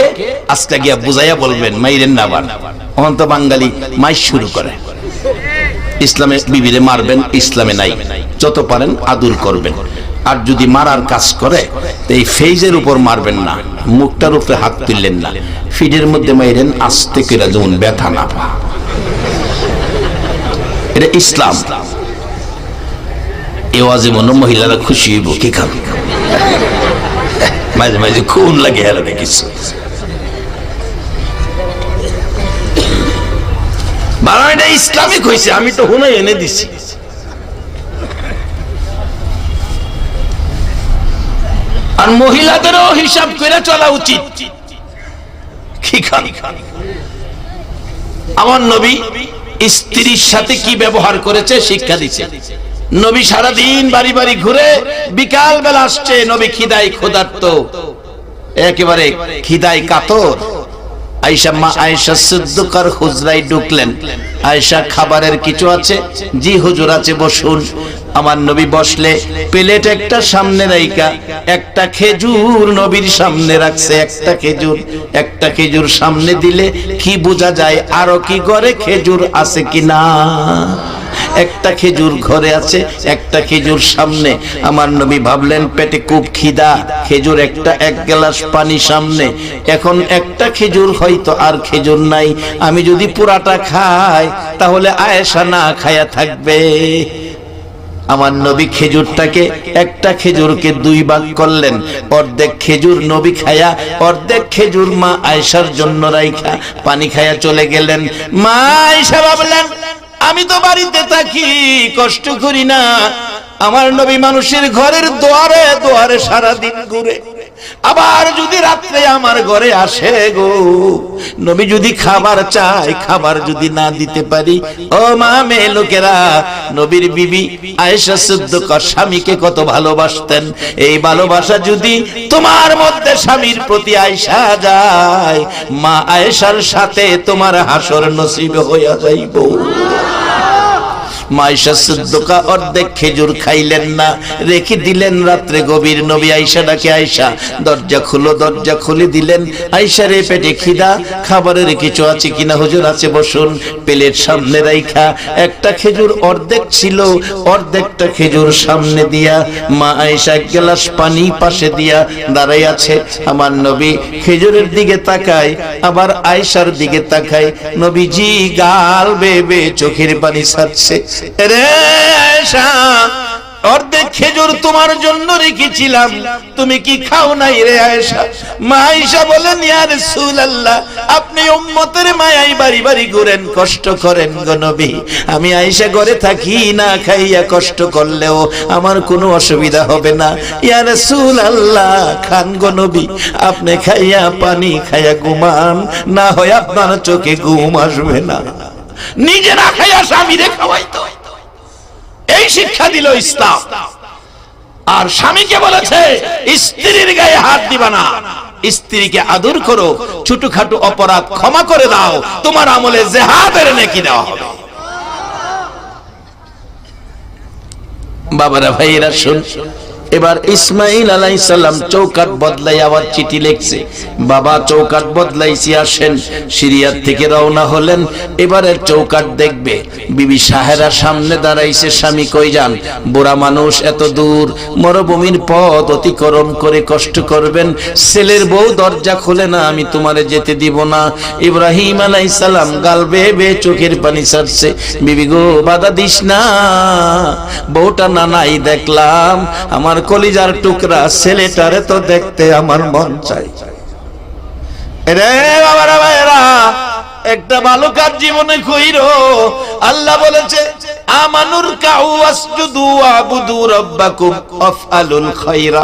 আজকে গিয়া বুঝাইয়া বলবেন মাইরেন না। আবার অন্ত বাঙালি মাই শুরু করে, ইসলামে বিবিরে মারবেন, ইসলামে নাই, যত পারেন আদর করবেন। আর যদি মারার কাজ করে, এই ফেজের উপর মারবেন না, মুখটার উপরে হাত তুললেন না, ফিডের মধ্যে মাইরেন আস্তে করে, যেমন ব্যথা না পা। এটা ইসলাম। এ ওয়াজে মনে মহিলারা খুশি হইব, কি খাবে মাঝে মাঝে খুন লাগে হেরা দেখিস। এটা ইসলামিক হয়েছে, আমি তো হুনাই এনে দিছি। আর মহিলাদেরও হিসাব করে চলা উচিত। কি খান আমার নবী স্ত্রীর সাথে কি ব্যবহার করেছে শিক্ষা দিচ্ছে। নবী সারাদিন বাড়ি বাড়ি ঘুরে বিকাল বেলা আসছে, নবী খিদায় ক্ষুধার্ত, একেবারে খিদায় কাতর। আয়েশা মা আয়েশা সিদ্দিকার হুজরায় ঢুকলেন। আয়েশা, খাবারের কিছু আছে? জি হুজুর আছে, বসুন। আমার নবী বসলে প্লেট একটা সামনে রাইখা একটা খেজুর নবীর সামনে রাখছে। একটা খেজুর সামনে দিলে কি বোঝা যায় আরো কি ঘরে খেজুর আছে কিনা? একটা খেজুর ঘরে আছে, একটা খেজুর সামনে। আমার নবী ভাবলেন পেটে খুব খিদা, খেজুর একটা, এক গ্লাস পানি সামনে। এখন একটা খেজুর হয়তো আর খেজুর নাই, আমি যদি পুরাটা খাই তাহলে আয়েশা না খায়া থাকবে। আমার নবী খেজুরটাকে, একটা খেজুরকে দুই ভাগ করলেন। অর্ধেক খেজুর নবী খায়া, অর্ধেক খেজুর মা আয়েশার জন্য রাইখা পানি খায়া চলে গেলেন। মা আয়েশা ভাবলেন আমি তো বাড়িতে থাকি, কষ্ট করি না, আমার নবী মানুষের ঘরের দুয়ারে দুয়ারে সারাদিন ঘুরে, আবার যদি রাত্রে আমার ঘরে আসে গো, নবী যদি খাবার চায়, খাবার যদি না দিতে পারি, ও মা মেয়ে লোকেরা, নবীর বিবি আয়েশা সিদ্দিকা স্বামীকে কত ভালোবাসতেন। এই ভালোবাসা যদি তোমার মধ্যে স্বামীর প্রতি আয়েশা যায়, মা আয়েশার সাথে তোমার হাসর নসিব হইয়া যাইব। আয়েশা সিদ্দিকা অর্ধেক খেজুর খাইলেন না, রেখে দিলেন রাত্রে গভীর। নবী আয়েশা ডাকে, আয়েশা দরজা খুলো, দরজা খুলে দিলেন। আয়েশা রে পেটে খিদা, খাবারের কিছু আছে কিনা? হুজুর আছে, বসুন। প্লেট সামনে রাইখা একটা খেজুর অর্ধেক ছিল, অর্ধেকটা খেজুর সামনে দিয়া মা আয়েশা এক গ্লাস পানি পাশে দিয়া দাঁড়াই আছে। আমার নবী খেজুরের দিকে তাকায়, আবার আয়েশার দিকে তাকায়। নবীজি গাল বেবে চোখের পানি ছাড়ছে। রে আয়েশা, অর্ধেক খেজুর তোমার জন্য রেখেছিলাম, তুমি কি খাও নাই রে আয়েশা? মা আয়েশা বলেন, ইয়া রাসূলুল্লাহ, আপনি উম্মতের মায়ায় বাড়ি বাড়ি ঘুরেন, কষ্ট করেন গো নবী। আমি আয়েশা ঘরে থাকি, না খাইয়া কষ্ট করলেও আমার কোনো অসুবিধা হবে না। ইয়া রাসূলুল্লাহ, খান গো নবী, আপনি খাইয়া পানি খাইয়া ঘুমান, না হয় আপনার চোখে ঘুম আসবে না। নিজে না খাইয়া স্বামীরে খাওয়াইতো। এই শিক্ষা দিল ইসলাম। আর স্বামীকে বলেছে স্ত্রীর গায়ে হাত দিবা না, স্ত্রীকে আদর করো, ছোটখাটো অপরাধ ক্ষমা করে দাও, তোমার আমলে জিহাদের নেকি দেওয়া হবে। বাবারা ভাইয়েরা শুন, এবার ইসমাইল আলাইহিস সালাম চৌকাট বদলাই আবার চিঠি লিখছে। বাবা চৌকাট বদলাইছি, আসেন। সিরিয়ার থেকে রওনা হলেন, এবারে চৌকাট দেখবে। বিবি সাহেরা সামনে দাঁড়াইছে, স্বামী কই যান? বুড়া মানুষ, এত দূর মরুভূমির পথ অতিক্রম করে কষ্ট করবেন, ছেলের বউ দরজা খুলে না, আমি তোমারে যেতে দিব না। ইব্রাহিম আলাইহিস সালাম গাল বেয়ে বেয়ে চোখের পানি ছাড়ছে। বিবি গো, বাধা দিস না, বউটা নানাই দেখলাম, আমার কলিজার টুকরা ছেলেটারে তো দেখতে আমার মন চাই। রে বাবারা ভাইরা, একটা ভালো কাজ জীবনে কইরো। আল্লাহ বলেছে আমানুর কাউ ওয়াসজুদু ওয়াবুদু রাব্বাকুম আফআলুল খায়রা।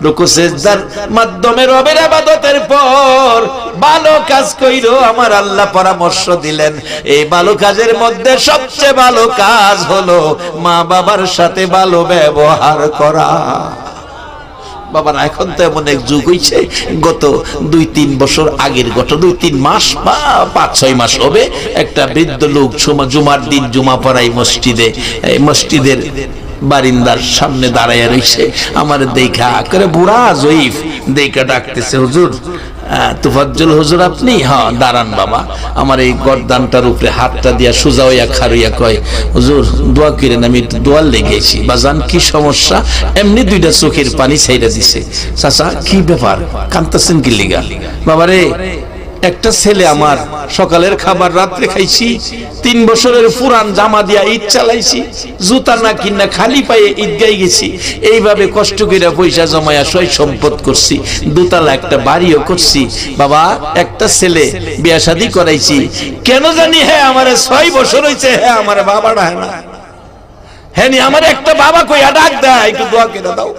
রুকু সিজদার মাধ্যমে রবের ইবাদতের পর ভালো কাজ কইরো। আমার আল্লাহ পরামর্শ দিলেন এই ভালো কাজের মধ্যে সবচেয়ে ভালো কাজ হলো মা বাবার সাথে ভালো ব্যবহার করা। বাবার এখন তো এমন এক যুগ হইছে, গত 2-3 বছর আগের ঘটনা, 2-3 মাস বা 5-6 মাস হবে, একটা বৃদ্ধ লোক জুমার দিন জুমা পড়াই মসজিদের বারিন্দার সামনে দাঁড়াইয়া রইছে। আমার দেখা করে বুড়া জয়ীফ দেখা ডাকতেছে, হুজুর তুফাজ্জল হুজুর আপনি? হ্যাঁ দাঁড়ান বাবা। আমার এই গর্দানটার উপরে হাতটা দিয়া সোজা হইয়া খারুইয়া কয়, হুজুর দোয়া করেন, আমি দোয়ার লেগেছি। বাজান কি সমস্যা? এমনি 2টা চোখের পানি ছাইড়া দিছে। চাচা কি ব্যাপার, কাঁদতেছেন কি লিগা? বাবারে একটা ছেলে আমার সকালের খাবার রাত্রে খাইছি, 3 বছরের পুরান জামা দিয়া ঈদ চালাইছি, জুতা না কিনা খালি পায়ে ঈদগাই গেছি, এইভাবে কষ্ট করে পয়সা জমায়া সয় সম্পদ করছি, 2 তলা একটা বাড়িও করছি। বাবা একটা ছেলে বিয়া শাদী করাইছি, কেন জানি হ্যাঁ আমার 6 বছর হয়েছে, হ্যাঁ আমার বাবা ডাকে না, হ্যাঁ নি আমার একটা বাবা কইয়া ডাক দেয়, একটু দোয়া করে দাও।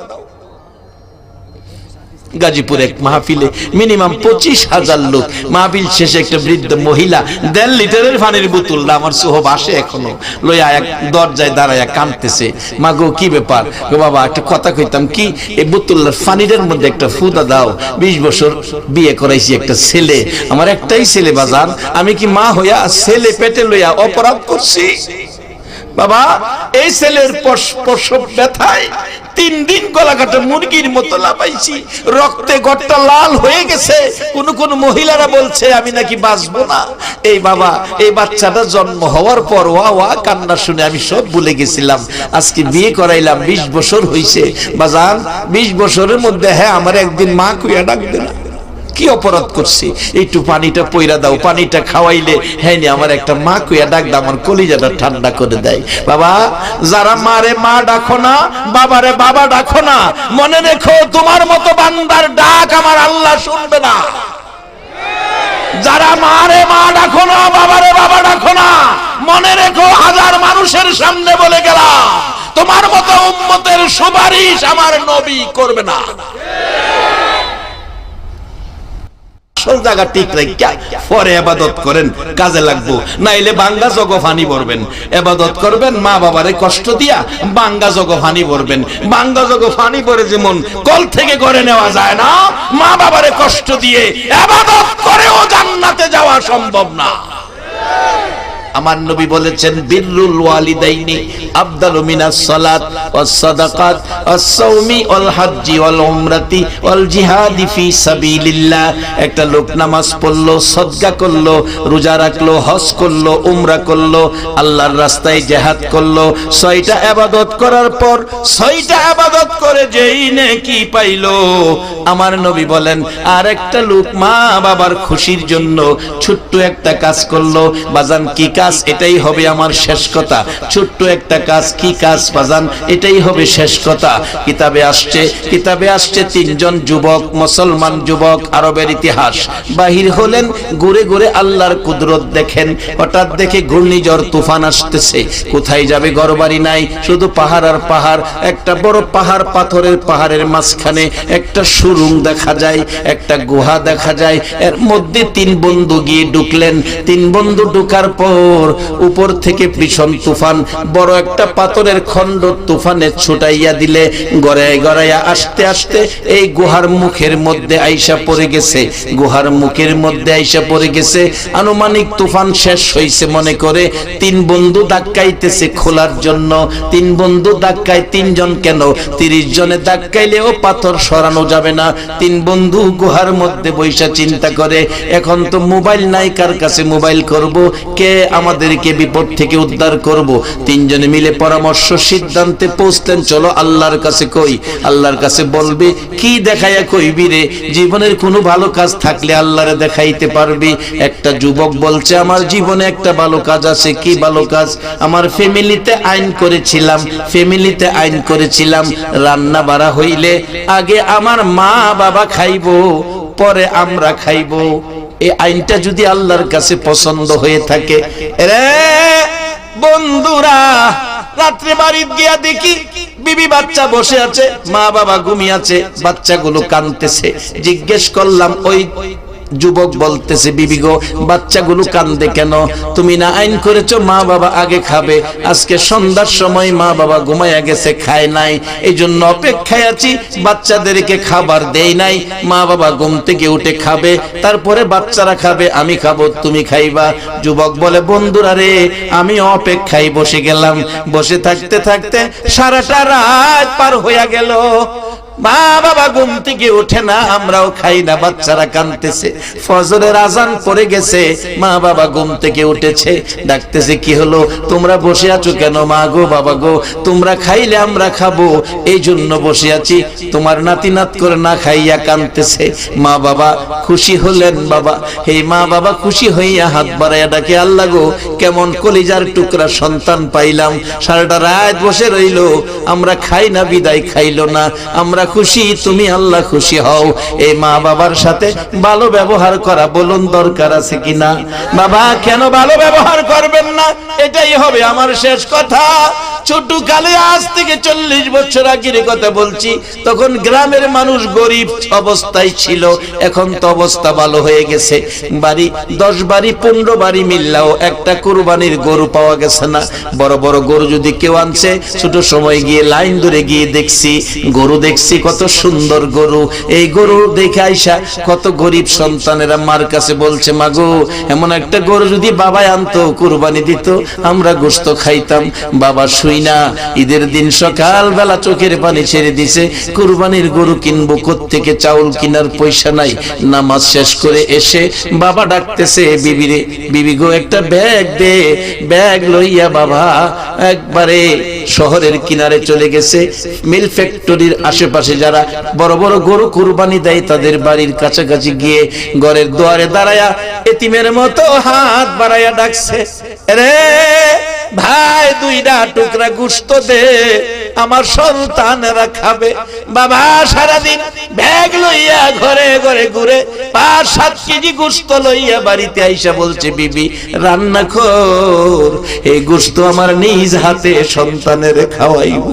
গাজীপুর এক মাহফিলে মিনিমাম 25,000 লোক, মাহফিল শেষে একটা বৃদ্ধ মহিলা 1.5 লিটারের পানির বোতল আমার সোহব আসে এখনো লইয়া এক দরজায় দাঁড়ায়া কাঁদতেছে। মা গো কি ব্যাপার? গো বাবা একটা কথা কইতাম কি, এই বোতলের পানির মধ্যে একটা ফুদা দাও, 20 বছর বিয়ে করাইছি, একটা ছেলে আমার, একটাই ছেলে বাজার, আমি কি মা হইয়া ছেলে পেটে লইয়া অপরাধ করছি? বাবা এই ছেলের প্রসব ব্যথায় 3 দিন গলা কাটা মুরগির মতো লাফাইছি, রক্তে গড়টা লাল হয়ে গেছে, কোন মহিলারা বলছে আমি নাকি বাঁচবো না। এই বাবা এই বাচ্চাটা জন্ম হওয়ার পর ওয়া কান্না শুনে আমি সব ভুলে গেছিলাম। আজকে বিয়ে করাইলাম, 20 বছর হইছে বাজান, 20 বছরের মধ্যে হ্যাঁ আমার একদিন মা কইয়া ডাকবে না। কি অপরাধ করছি? একটু পানিটা পয়রা দাও, পানিটা খাওয়াইলে হ্যাঁ আমার একটা মা কইয়া ডাক দাও, আমার কলিজাটা ঠান্ডা করে দেয়। বাবা যারা মারে মা ডাকো না, বাবারে বাবা ডাকো না, মনে রেখো তোমার মতো বান্দার ডাক আমার আল্লাহ শুনবে না। যারা মারে মা ডাকো না, বাবারে বাবা ডাকো না, মনে রেখো 1000 মানুষের সামনে বলে গেলাম তোমার মতো উম্মতের সুপারিশ আমার নবী করবে না। জায়গা ঠিক রাখিয়া পরে ইবাদত করেন, কাজে লাগবো, নাইলে বাঙ্গা জগ ফানি ভরবেন। ইবাদত করবেন মা বাবারে কষ্ট দিয়া, বাঙ্গা জগ ফানি ভরবেন। বাঙ্গা জগ ফানি ভরে যেমন কল থেকে করে নেওয়া যায় না, মা বাবারে কষ্ট দিয়ে ইবাদত করেও জান্নাতে যাওয়া সম্ভব না। আমার নবী বলেছেন বিররুল ওয়ালিদাইনি আফদালু মিনাস সালাত ওয়াস সাদাকাত ওয়াস সাওমি ওয়াল হজ্জি ওয়াল উমরাতি ওয়াল জিহাদি ফি সাবিলিল্লাহ। একটা লোক নামাজ পড়লো, সদকা করলো, রোজা রাখলো, হজ করলো, উমরা করলো, আল্লাহর রাস্তায় জিহাদ করলো, 6টা ইবাদত করার পর 6টা ইবাদত করে যেই নেকি পাইলো, আমার নবী বলেন আর একটা লোক মা বাবার খুশির জন্য ছোট্ট একটা কাজ করলো। বাজান কি কাজ? এটাই হবে আমার শেষ কথা। ছোট্ট একটা কাজ, কি কাজ বাজান? এটাই হবে শেষ কথা। কিতাবে আসছে 3 জন যুবক, মুসলমান যুবক, আরবের ইতিহাস, বাহির হলেন, ঘুরে ঘুরে আল্লাহর কুদরত দেখেন। হঠাৎ দেখে ঘূর্ণিঝড় তুফান আসতেছে, কোথায় যাবে ঘরবাড়ি নাই, শুধু পাহাড় আর পাহাড়। একটা বড় পাহাড়, পাহাড়ের মাঝখানে একটা সুড়ঙ্গ দেখা যায়, একটা গুহা দেখা যায়, এর মধ্যে 3 বন্ধু গিয়ে ঢুকলেন। 3 বন্ধু ঢুকার পর উপর থেকে ভীষণ তুফান, বড় একটা পাথরের খণ্ড তুফানে ছুটাইয়া দিলে গড়াইয়া গড়াইয়া আস্তে আস্তে এই গুহার মুখের মধ্যে আইসা পড়ে গেছে। গুহার মুখের মধ্যে আইসা পড়ে গেছে। আনুমানিক তুফান শেষ হইছে মনে করে 3 বন্ধু ধাক্কাইতেছে খোলার জন্য। 3 বন্ধু ধাক্কায়, 3 জন কেন 30 জনে ধাক্কাইলেও পাথর সরানো যাবে না। 3 বন্ধু গুহার মধ্যে বৈশা চিন্তা করে, এখন তো মোবাইল নাই, কার কাছে মোবাইল করব, কে আমাদেরকে বিপদ থেকে উদ্ধার করব। 3 জনে মিলে পরামর্শ সিদ্ধান্তে পৌঁছলেন, চলো আল্লাহর কাছে কই। আল্লাহর কাছে বলবে কি দেখাইয়া কইবি রে? জীবনের কোনো ভালো কাজ থাকলে আল্লাহরে দেখাইতে পারবি। একটা যুবক বলছে, আমার জীবনে একটা ভালো কাজ আছে। কি ভালো কাজ? আমার ফ্যামিলিতে আইন করেছিলাম রান্না বাড়া হইলে আগে আমার মা বাবা খাইবো, পরে আমরা খাইবো। এই আইনটা যদি আল্লাহর কাছে পছন্দ হয়ে থাকে, রে বন্ধুরা রাত্রে বাড়ি গিয়া দেখি বিবি বাচ্চা বসে আছে, মা বাবা ঘুমিয়ে আছে, বাচ্চাগুলো কাঁদতেছে। জিজ্ঞেস করলাম, ওই যুবক বলতেছে, বিবি গো বাচ্চাগুলো কান্দে কেন? তুমি না আইন করেছো মা বাবা আগে খাবে, আজকে সন্ধ্যার সময় মা বাবা ঘুমাইয়া গেছে, খায় নাই, এই জন্য অপেক্ষায় আছি, বাচ্চাদেরকে খাবার দেই নাই, মা বাবা ঘুম থেকে উঠে খাবে, তারপরে বাচ্চারা খাবে, আমি খাবো, তুমি খাইবা। যুবক বলে, বন্ধুরা রে, আমি অপেক্ষায় বসে গেলাম, বসে থাকতে থাকতে সারাটা রাত পার হইয়া গেল, মা বাবা ঘুম থেকে ওঠে না, আমরাও খাই না, বাচ্চারা কাঁদতেছে। ফজরের আজান পড়ে গেছে, মা বাবা ঘুম থেকে উঠেছে, ডাকতেছে, কি হলো, তোমরা বসে আছো কেন? মা গো বাবা গো, তোমরা খাইলে আমরা খাবো, এই জন্য বসে আছি, তোমার নাতি নাত করে না খাইয়া কাঁদতেছে। মা বাবা খুশি হলেন। বাবা, এই মা বাবা খুশি হইয়া হাত বাড়াইয়া ডাকে, আল্লাহ গো, কেমন কলিজার টুকরা সন্তান পাইলাম, সারাটা রাত বসে রইল, আমরা খাই না বিদায় খাইলো না, আমরা খুশি, তুমি আল্লাহ খুশি হও। এই মা বাবার সাথে ভালো ব্যবহার করা বলুন দরকার আছে কিনা? বাবা কেন ভালো ব্যবহার করবেন না? এটাই হবে আমার শেষ কথা। ছোট কালে, আজ থেকে 40 বছর আগের কথা বলছি, তখন গ্রামের মানুষ গরিব অবস্থায় ছিল, এখন তো অবস্থা ভালো হয়ে গেছে। বাড়ি 10 বাড়ি 15 বাড়ি মিললেও একটা কুরবানির গরু পাওয়া গেছে না। বড় বড় গরু যদি কেউ আনছে, ছোট সময় গিয়ে লাইন ধরে গিয়ে দেখছি, গরু দেখছি, কত সুন্দর গরু। এই গরু দেখে আইসা কত গরিব সন্তানেরা মার কাছে বলছে, মাগো এমন একটা গরু যদি বাবাই আনতো, কুরবানি দিত, আমরা গোশত খাইতাম। বাবা শুই না, ঈদের দিন সকাল বেলা চোখের পানি ছেড়ে দিছে, কুরবানির গরু কিনবো, কোত্থেকে চাউল কিনার পয়সা নাই। নামাজ শেষ করে এসে বাবা ডাকতেছে, বিবিরে, বিবি গো একটা ব্যাগ দে। ব্যাগ লইয়া বাবা একবারে শহরের কিনারে চলে গেছে। মিল ফ্যাক্টরির আশেপাশে যারা বড় বড় গরু কুরবানি দেয়, তাদের বাড়ির কাছাকাছি গিয়ে ঘরের দুয়ারে দাঁড়ায়া এতিমের মতো হাত বাড়াইয়া ডাকছে, রে ভাই, 2টা টুকরা গোশত দে, আমার সন্তানেরা খাবে। বাবা সারাদিন ব্যাগ লইয়া ঘরে ঘরে ঘুরে 5-7 কেজি গোশত লইয়া বাড়িতে আইসা বলছে, বিবি রান্না কর, এই গোশত আমার নিজ হাতে সন্তানের খাওয়াইব।